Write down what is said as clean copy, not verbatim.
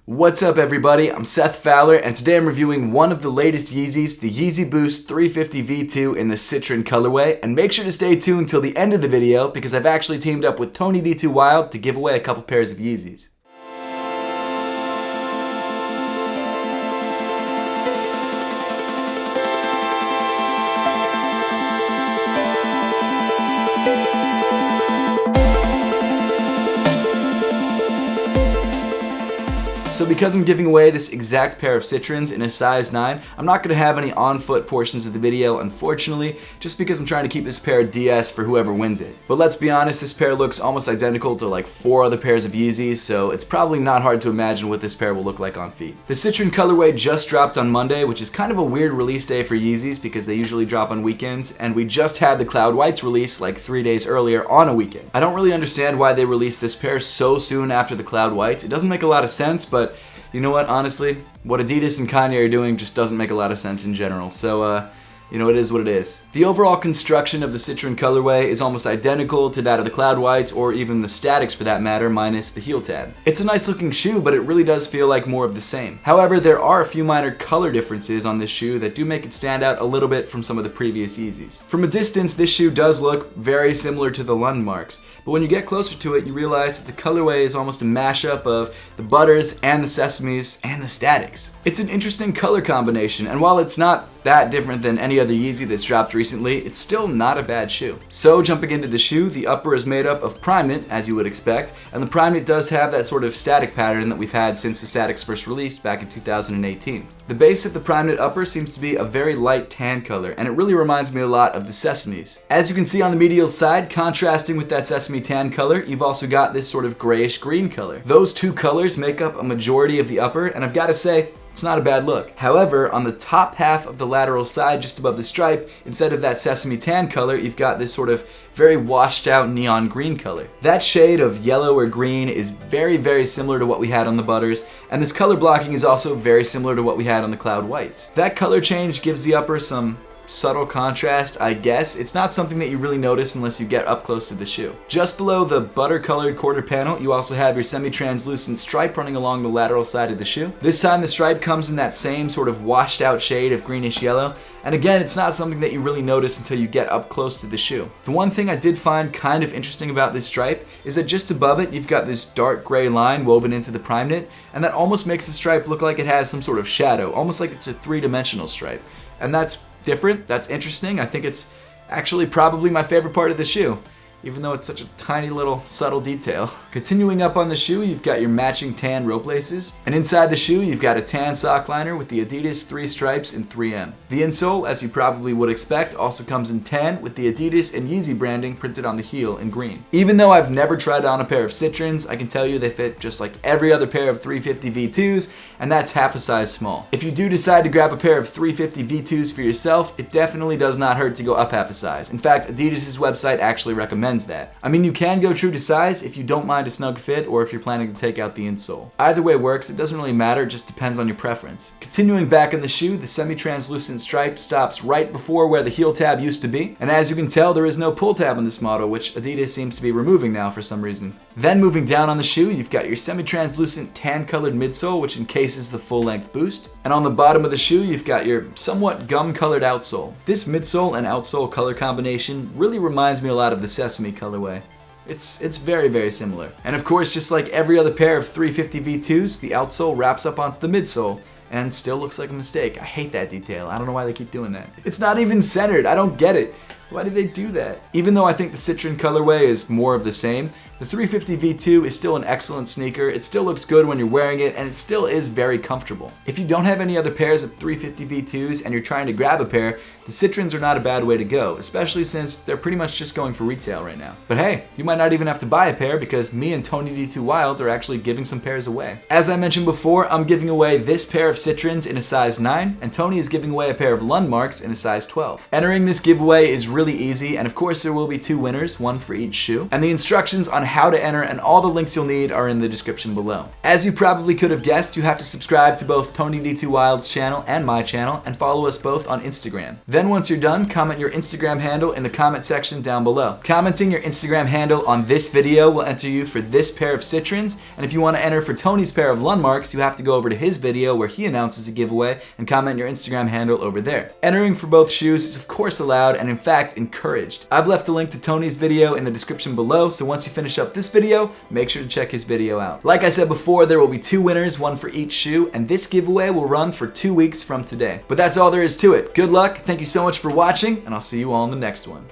What's up everybody, I'm Seth Fowler and today I'm reviewing one of the latest Yeezys, the Yeezy Boost 350 V2 in the Citrin colorway, and make sure to stay tuned till the end of the video because I've actually teamed up with Tony D2 Wild to give away a couple pairs of Yeezys. So because I'm giving away this exact pair of Citrins in a size 9, I'm not going to have any on-foot portions of the video, unfortunately, just because I'm trying to keep this pair DS for whoever wins it. But let's be honest, this pair looks almost identical to like 4 other pairs of Yeezys, so it's probably not hard to imagine what this pair will look like on feet. The Citrin colorway just dropped on Monday, which is kind of a weird release day for Yeezys because they usually drop on weekends, and we just had the Cloud Whites release like 3 days earlier on a weekend. I don't really understand why they released this pair so soon after the Cloud Whites. It doesn't make a lot of sense, but you know what, honestly, what Adidas and Kanye are doing just doesn't make a lot of sense in general, so you know, it is what it is. The overall construction of the Citrin colorway is almost identical to that of the Cloud Whites, or even the Statics for that matter, minus the heel tab. It's a nice looking shoe, but it really does feel like more of the same. However, there are a few minor color differences on this shoe that do make it stand out a little bit from some of the previous Yeezys. From a distance, this shoe does look very similar to the Lundmarks, but when you get closer to it, you realize that the colorway is almost a mashup of the Butters and the Sesames and the Statics. It's an interesting color combination, and while it's not that different than any other Yeezy that's dropped recently, it's still not a bad shoe. So jumping into the shoe, the upper is made up of Primeknit, as you would expect, and the Primeknit does have that sort of static pattern that we've had since the Statics first released back in 2018. The base of the Primeknit upper seems to be a very light tan color, and it really reminds me a lot of the Sesames. As you can see on the medial side, contrasting with that sesame tan color, you've also got this sort of grayish green color. Those two colors make up a majority of the upper, and I've got to say, it's not a bad look. However, on the top half of the lateral side, just above the stripe, instead of that sesame tan color, you've got this sort of very washed out neon green color. That shade of yellow or green is very, very similar to what we had on the Butters, and this color blocking is also very similar to what we had on the Cloud Whites. That color change gives the upper some subtle contrast, I guess. It's not something that you really notice unless you get up close to the shoe. Just below the butter colored quarter panel, you also have your semi-translucent stripe running along the lateral side of the shoe. This time the stripe comes in that same sort of washed out shade of greenish yellow, and again, it's not something that you really notice until you get up close to the shoe. The one thing I did find kind of interesting about this stripe is that just above it, you've got this dark gray line woven into the Primeknit, and that almost makes the stripe look like it has some sort of shadow, almost like it's a three-dimensional stripe. And that's different, that's interesting. I think it's actually probably my favorite part of the shoe, even though it's such a tiny little subtle detail. Continuing up on the shoe, you've got your matching tan rope laces, and inside the shoe you've got a tan sock liner with the Adidas 3 stripes in 3M. The insole, as you probably would expect, also comes in tan with the Adidas and Yeezy branding printed on the heel in green. Even though I've never tried on a pair of Citrins, I can tell you they fit just like every other pair of 350 V2s, and that's half a size small. If you do decide to grab a pair of 350 V2s for yourself, it definitely does not hurt to go up half a size. In fact, Adidas' website actually recommends that. I mean, you can go true to size if you don't mind a snug fit or if you're planning to take out the insole. Either way works, it doesn't really matter, it just depends on your preference. Continuing back in the shoe, the semi-translucent stripe stops right before where the heel tab used to be, and as you can tell, there is no pull tab on this model, which Adidas seems to be removing now for some reason. Then moving down on the shoe, you've got your semi-translucent tan-colored midsole, which encases the full-length Boost, and on the bottom of the shoe, you've got your somewhat gum-colored outsole. This midsole and outsole color combination really reminds me a lot of the Sesame colorway. It's very, very similar. And of course, just like every other pair of 350 V2s, the outsole wraps up onto the midsole and still looks like a mistake. I hate that detail. I don't know why they keep doing that. It's not even centered. I don't get it. Why did they do that? Even though I think the Citrin colorway is more of the same, the 350 V2 is still an excellent sneaker. It still looks good when you're wearing it, and it still is very comfortable. If you don't have any other pairs of 350 V2s and you're trying to grab a pair, the Citrins are not a bad way to go, especially since they're pretty much just going for retail right now. But hey, you might not even have to buy a pair because me and Tony D2 Wild are actually giving some pairs away. As I mentioned before, I'm giving away this pair of Citrins in a size 9, and Tony is giving away a pair of Lundmarks in a size 12. Entering this giveaway is really easy, and of course there will be 2 winners, 1 for each shoe. And the instructions on how to enter and all the links you'll need are in the description below. As you probably could have guessed, you have to subscribe to both Tony D2 Wild's channel and my channel, and follow us both on Instagram. Then once you're done, comment your Instagram handle in the comment section down below. Commenting your Instagram handle on this video will enter you for this pair of Citrins, and if you want to enter for Tony's pair of Lundmarks, you have to go over to his video where he announces a giveaway and comment your Instagram handle over there. Entering for both shoes is of course allowed and in fact encouraged. I've left a link to Tony's video in the description below, so once you finish up this video, make sure to check his video out. Like I said before, there will be 2 winners, 1 for each shoe, and this giveaway will run for 2 weeks from today. But that's all there is to it. Good luck, thank you so much for watching, and I'll see you all in the next one.